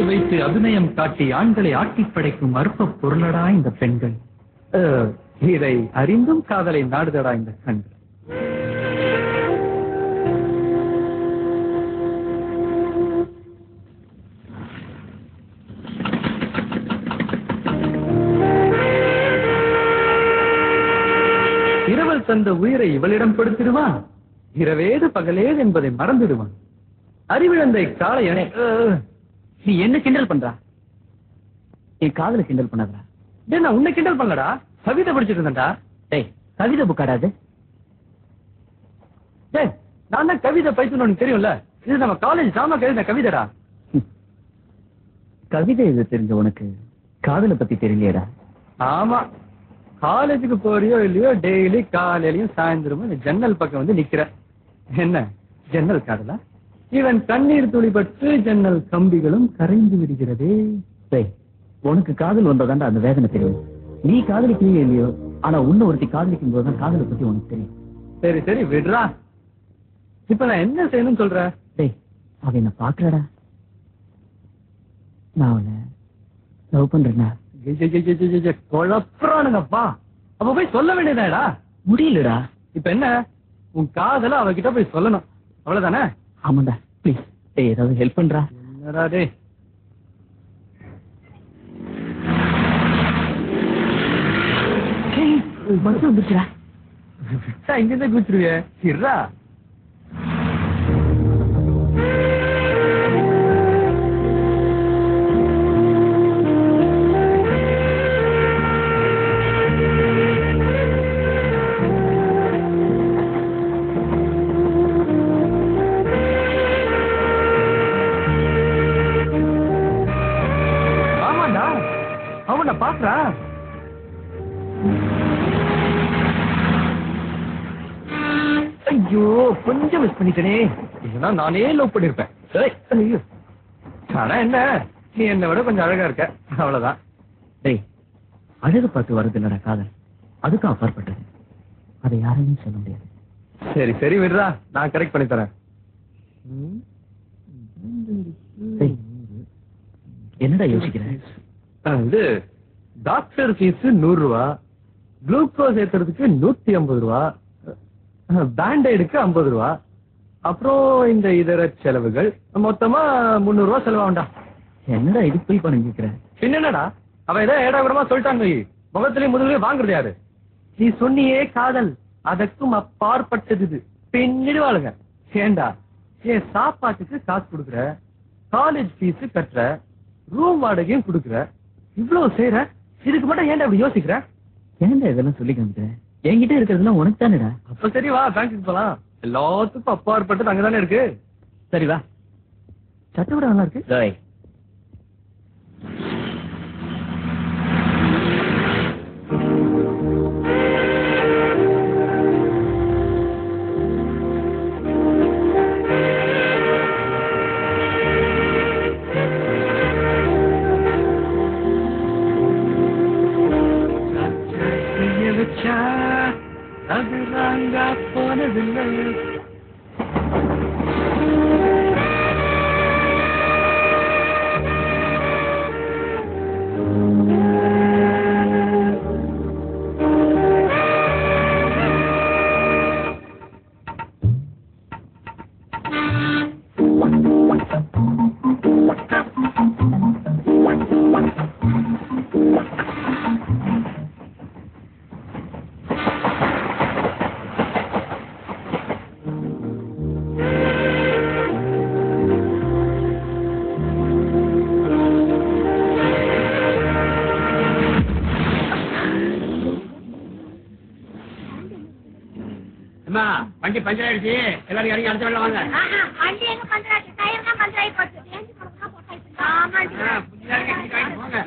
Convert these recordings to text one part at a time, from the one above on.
வைத்து அபிநயம் காட்டி ஆண்களை ஆட்டிப் படைக்கும் அற்ப பொருளடா இந்த பெண்கள். இதை அறிந்தும் காதலை நாடுதடா இந்த கண்கள். இரவல் தந்த உயிரை இவளிடம் கொடுத்திடுவான். இரவேது பகலேது என்பதை மறந்துடுவான். அறிவிழந்த காளையனை. நீ என்ன கிண்டல் பண்றா? நீ காதல கிண்டல் பண்ணாதா? நான் உன்னை கிண்டல் பண்ணலடா, கவிதை படிச்சுட்டு இருந்தேன்டா. டேய், கவிதை புக்காடாது. டேய், நான் தான் கவிதை பைத்துன்னு உனக்கு தெரியும்ல. இது நம்ம காலேஜ் டிராமா கவிதை கவிதைடா. கவிதை இது தெரிஞ்ச உனக்கு காதலை பத்தி தெரியலையடா? ஆமா, காலேஜுக்கு போறியோ இல்லையோ டெய்லி காலையிலயும் சாயந்தரமும் இந்த ஜன்னல் பக்கம் வந்து நிக்கிற. என்ன ஜன்னல் காதலா? இவன் கண்ணீர் துளிபட்டு ஜன்னல் கம்பிகளும் கரைந்து விடுகிறதே. உனக்கு காதல் வந்தாதான்டா அந்த வேதனை தெரியும். நீ காதலிக்கலையோ இல்லையோ, ஆனா உன்ன ஒருத்தி காதலிக்கும் போதுதான் காதலை பத்தி உனக்கு தெரியும். சரி சரி விடுறா. இப்ப நான் என்ன செய்யணும்னு சொல்ற? டேய், அவ என்ன பாக்குறடா. நான் அவனை லவ் பண்றேன்னா குழப்பறானுங்கப்பா. அப்ப போய் சொல்ல வேண்டியதாடா. முடியலடா. இப்ப என்ன, உன் காதல அவகிட்ட போய் சொல்லணும், அவ்வளவுதானே? ஆமாண்டா, ப்ளீஸ். டேய், ஏதாவது ஹெல்ப் பண்றா. என்னடா டேய்? பஸ் வந்துச்சுடா. இங்கிருந்தே குச்சிருவிய இருடா. ஆமாண்டா, அவனை பாக்குறா. ஐயோ, கொஞ்சம் மிஸ் பண்ணிட்டனே. இல்லைன்னா நானே லவ் பண்ணிருப்பேன். ஆனா என்ன, நீ என்னை விட கொஞ்சம் அழகா இருக்க, அவ்வளவுதான். டேய், அழகு பார்த்து வருது இல்லடா காதல், அதுக்கும் அப்பாற்பட்டது. அதை யாரையும் சொல்ல முடியாது. சரி சரி விடுறா, நான் கரெக்ட் பண்ணி தரேன். என்னடா யோசிக்கிறேன்? இது டாக்டர் ஃபீஸ் 100 ரூபா, குளுக்கோஸ் ஏத்துறதுக்கு 150 ரூபா, பேண்டைடுக்கு 50 ரூபா, அப்புறம் இந்த இதர செலவுகள் மொத்தமா 300 ரூபா செலவாகும்டா. என்னடா இது போய் பணம் கேட்கிற? பின்னடா, அவன் ஏதோ ஏடாகுடமா சொல்லிட்டாங்க. முகத்திலேயே முதுகுலயே வாங்குறது யாரு? நீ சொன்னியே காதல், அதற்கும் அப்பாற்பட்டது. பின்னிடுவாளுங்க. ஏண்டா, என் சாப்பாட்டுக்கு காசு கொடுக்குற, காலேஜ் ஃபீஸ் கட்டுற, ரூம் வாடகையும் கொடுக்குற, இவ்வளவு செய்யற, இதுக்கு மட்டும் ஏன்டா அப்படி யோசிக்கிற? ஏன்டா இதெல்லாம் சொல்லி காமிக்கிறேன்? என்கிட்ட இருக்கிறதுலாம் உனக்கு தானேடா. அப்ப சரி வா, பேங்க்குக்கு போலாம். எல்லாத்துக்கும் அப்பாற்பட்டது அங்கதானே இருக்கு. சரி வா. சட்டை விட நல்லா இருக்கு. அது நாங்க போனதில்லை. வண்டி பஞ்சர் ஆயிடுச்சு, எல்லாரும் இறங்கி அடுத்த வேலை வாங்க. வண்டி எங்க பஞ்சர் ஆச்சு? டயர் தான் பஞ்சர் ஆகி போச்சு. ஏஞ்சி போறதுனா போட்டாச்சு. ஆமாடி. போங்க.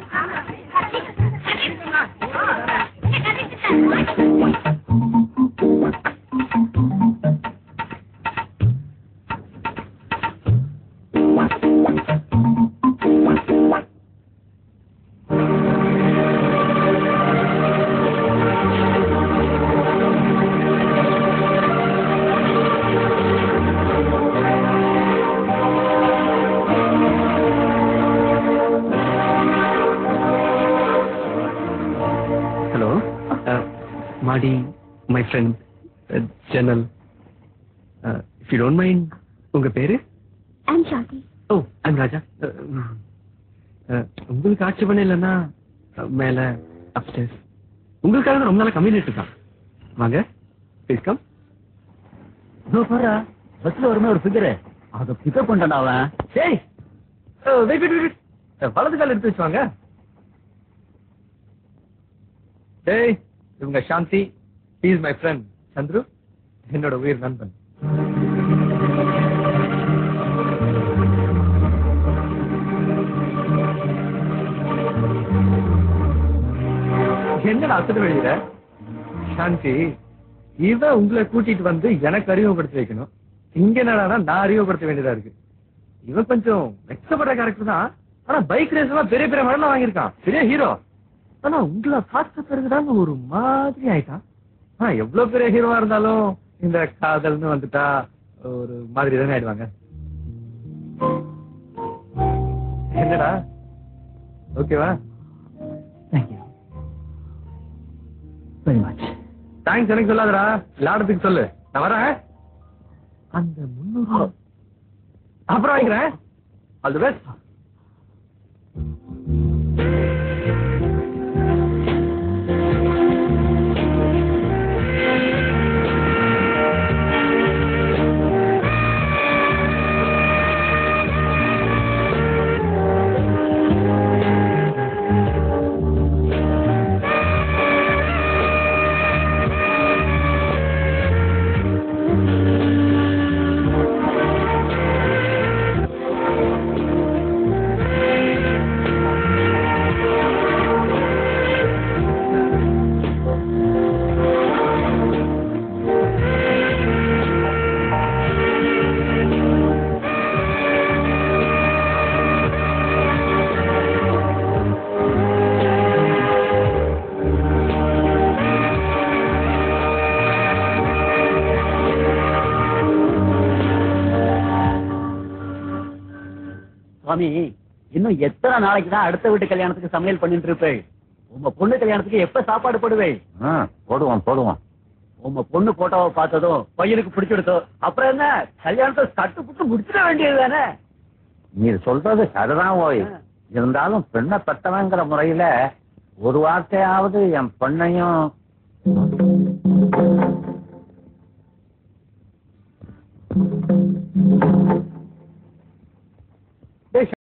மாடி, மை ஃப்ரெண்ட் ஜன்னல். இஃப் யூ டோன்ட் மைண்ட், உங்க பேரு? I'm Shanti. Oh, I'm Raja. உங்களுக்கு ஆட்சேபணம் இல்லைன்னா மேல அப்ஸ்டேர்ஸ். உங்களுக்காக ரொம்ப நாளா கம்யூனிட் இருக்கான். வாங்க, ப்ளீஸ் கம். பாரு, பஸ்ல வருமே ஒரு ஃபிகர், அதை பிக்கப் பண்ணிட்டான் அவன். ஏய், வெயிட் வெயிட் வெயிட், வலது கால் எடுத்து வச்சுவாங்க. ஏய், இவங்க சாந்தி, he is my friend Chandru, என்னோட உயிர் நண்பன். என்னடா அசடு வெளியில? சாந்தி, இவ உங்களை கூட்டிட்டு வந்து எனக்கு அறிமுகப்படுத்தி வைக்கணும். இங்க என்னடா நான் அறிமுகப்படுத்த வேண்டியதா இருக்கு. இவன் கொஞ்சம் வெச்சப்பட்ட கேரக்டர் தான், ஆனா பைக் ரேஸ் எல்லாம் பெரிய பெரிய மெடல் வாங்கியிருக்கான், பெரிய ஹீரோ. ஆனா உங்களை பார்த்த பிறகுதான் ஒரு மாதிரி ஆயிட்டான். எவ்வளவு பெரிய ஹீரோவா இருந்தாலும் இந்த காதல்னு வந்துட்டா ஒரு மாதிரி தானே ஆயிடுவாங்க. என்னடா, ஓகேவா? Thank you very much. தேங்க்ஸ் எனக்கு சொல்லாதடா, விளையாடுறதுக்கு சொல்லு. நான் வரேன். அந்த 300 அப்புறம் வாங்கிக்கிறேன். All the best. சுவாமி, இன்னும் எத்தனை நாளைக்கு தான் அடுத்த வீட்டு கல்யாணத்துக்கு சமையல் பண்ணிட்டு இருப்பேன்? உங்க பொண்ணு கல்யாணத்துக்கு எப்ப சாப்பாடு போடுவேன்? போடுவோம். உங்க பொண்ணு போட்டோவை பார்த்ததும் பையனுக்கு பிடிச்சிடுதோ, அப்புறம் என்ன, கல்யாணத்தை சட்டு புட்டு முடிச்சிட வேண்டியது தானே? நீ சொல்றது சரிதான் ஓய். இருந்தாலும் பெண்ணை பெற்றவங்கிற முறையில ஒரு வார்த்தையாவது என் பெண்ணையும்